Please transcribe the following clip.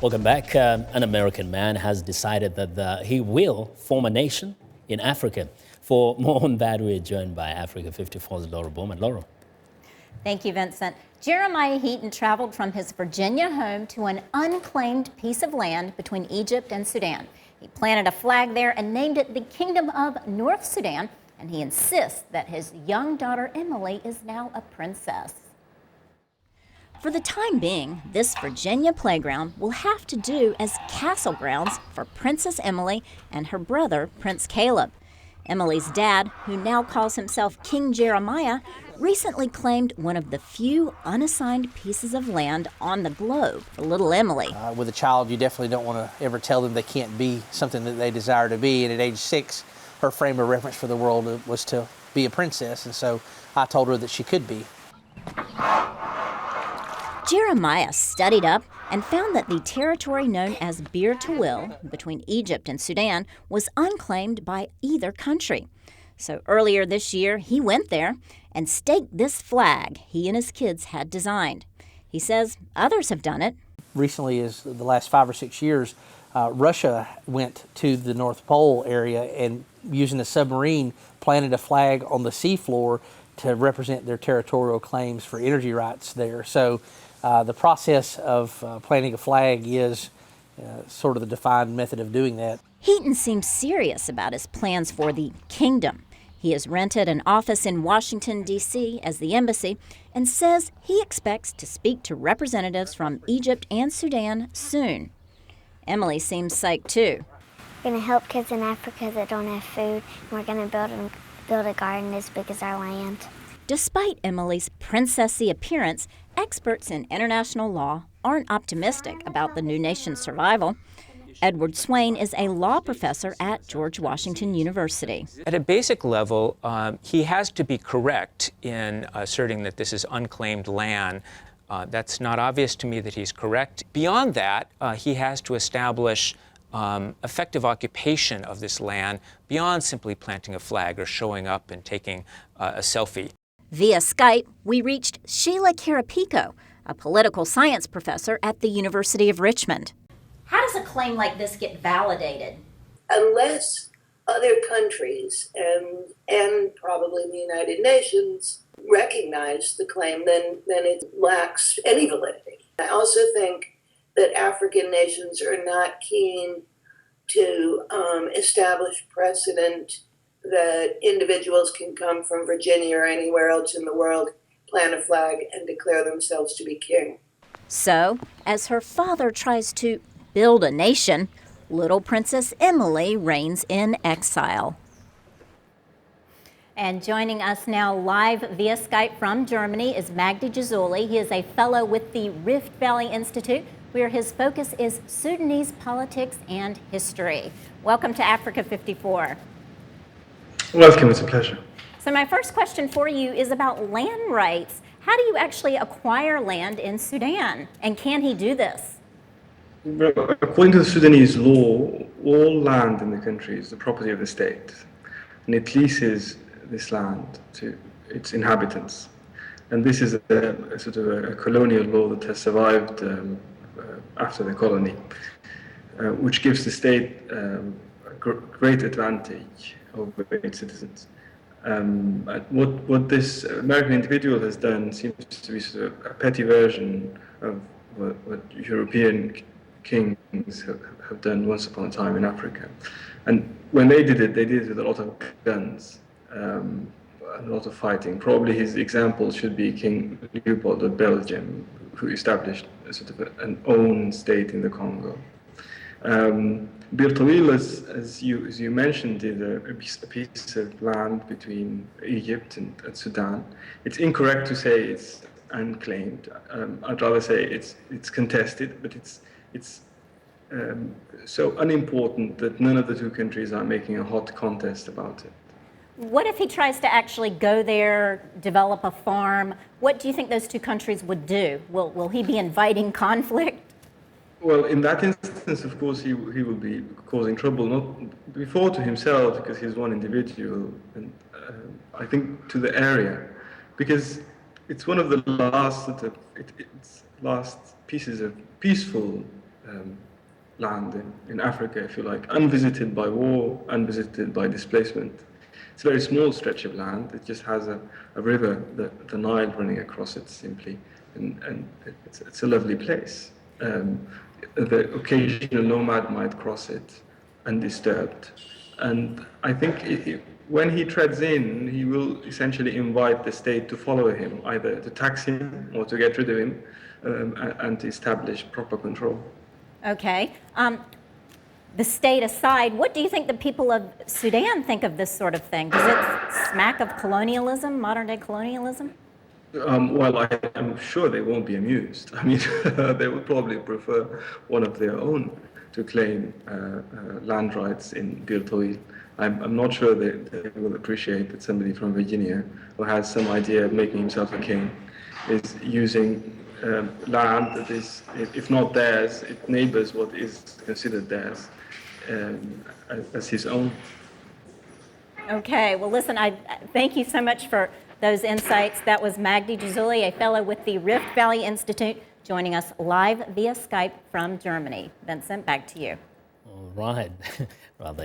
Welcome back. An American man has decided that he will form a nation in Africa. For more on that, we're joined by Africa 54's Laurel Bowman. Laurel. Thank you, Vincent. Jerimiah Heaton traveled from his Virginia home to an unclaimed piece of land between Egypt and Sudan. He planted a flag there and named it the Kingdom of North Sudan, and he insists that his young daughter Emily is now a princess. For the time being, this Virginia playground will have to do as castle grounds for Princess Emily and her brother, Prince Caleb. Emily's dad, who now calls himself King Jerimiah, recently claimed one of the few unassigned pieces of land on the globe for little Emily. With a child, you definitely don't want to ever tell them they can't be something that they desire to be. And at age 6, her frame of reference for the world was to be a princess, and so I told her that she could be. Jerimiah studied up and found that the territory known as Bir Tawil between Egypt and Sudan was unclaimed by either country. So earlier this year, he went there and staked this flag he and his kids had designed. He says others have done it. Recently, as the last 5 or 6 years, Russia went to the North Pole area and, using a submarine, planted a flag on the seafloor to represent their territorial claims for energy rights there. So the process of planting a flag is sort of the defined method of doing that. Heaton seems serious about his plans for the kingdom. He has rented an office in Washington, D.C. as the embassy and says he expects to speak to representatives from Egypt and Sudan soon. Emily seems psyched too. We're going to help kids in Africa that don't have food, and we're going to build a garden as big as our land. Despite Emily's princessy appearance, experts in international law aren't optimistic about the new nation's survival. Edward Swain is a law professor at George Washington University. At a basic level, he has to be correct in asserting that this is unclaimed land. That's not obvious to me that he's correct. Beyond that, he has to establish effective occupation of this land beyond simply planting a flag or showing up and taking a selfie. Via Skype, we reached Sheila Carapico, a political science professor at the University of Richmond. How does a claim like this get validated? Unless other countries and probably the United Nations recognize the claim, then it lacks any validity. I also think that African nations are not keen to establish precedent that individuals can come from Virginia or anywhere else in the world, plant a flag, and declare themselves to be king. So, as her father tries to build a nation, little Princess Emily reigns in exile. And joining us now live via Skype from Germany is Magoli El-Grizouli. He is a fellow with the Rift Valley Institute, where his focus is Sudanese politics and history. Welcome to Africa 54. Welcome, it's a pleasure. So my first question for you is about land rights. How do you actually acquire land in Sudan? And can he do this? Well, according to the Sudanese law, all land in the country is the property of the state, and it leases this land to its inhabitants. And this is a sort of a colonial law that has survived after the colony, which gives the state a great advantage over its citizens. What this American individual has done seems to be sort of a petty version of what European kings have done once upon a time in Africa. And when they did it with a lot of guns and a lot of fighting. Probably his example should be King Leopold of Belgium, who established a sort of an own state in the Congo. Bir Tawil, as you mentioned, is a piece of land between Egypt and Sudan. It's incorrect to say it's unclaimed. I'd rather say it's contested, but it's so unimportant that none of the two countries are making a hot contest about it. What if he tries to actually go there, develop a farm? What do you think those two countries would do? Will he be inviting conflict? Well, in that instance, of course, he will be causing trouble, not before to himself, because he's one individual, and I think to the area, because it's one of the last last pieces of peaceful land in Africa, if you like, unvisited by war, unvisited by displacement. It's a very small stretch of land. It just has a river, the Nile, running across it simply, and it's a lovely place. The occasional nomad might cross it undisturbed. And I think when he treads in, he will essentially invite the state to follow him, either to tax him or to get rid of him, and to establish proper control. Okay. The state aside, what do you think the people of Sudan think of this sort of thing? Does it smack of colonialism, modern-day colonialism? Well, I'm sure they won't be amused. I mean, they would probably prefer one of their own to claim land rights in Bir Toil. I'm not sure they will appreciate that somebody from Virginia who has some idea of making himself a king is using land that is, if not theirs, it neighbors what is considered theirs as his own. Okay, well listen, I thank you so much for those insights. That was Magoli El-Grizouli, a fellow with the Rift Valley Institute, joining us live via Skype from Germany. Vincent, back to you. All right. Rather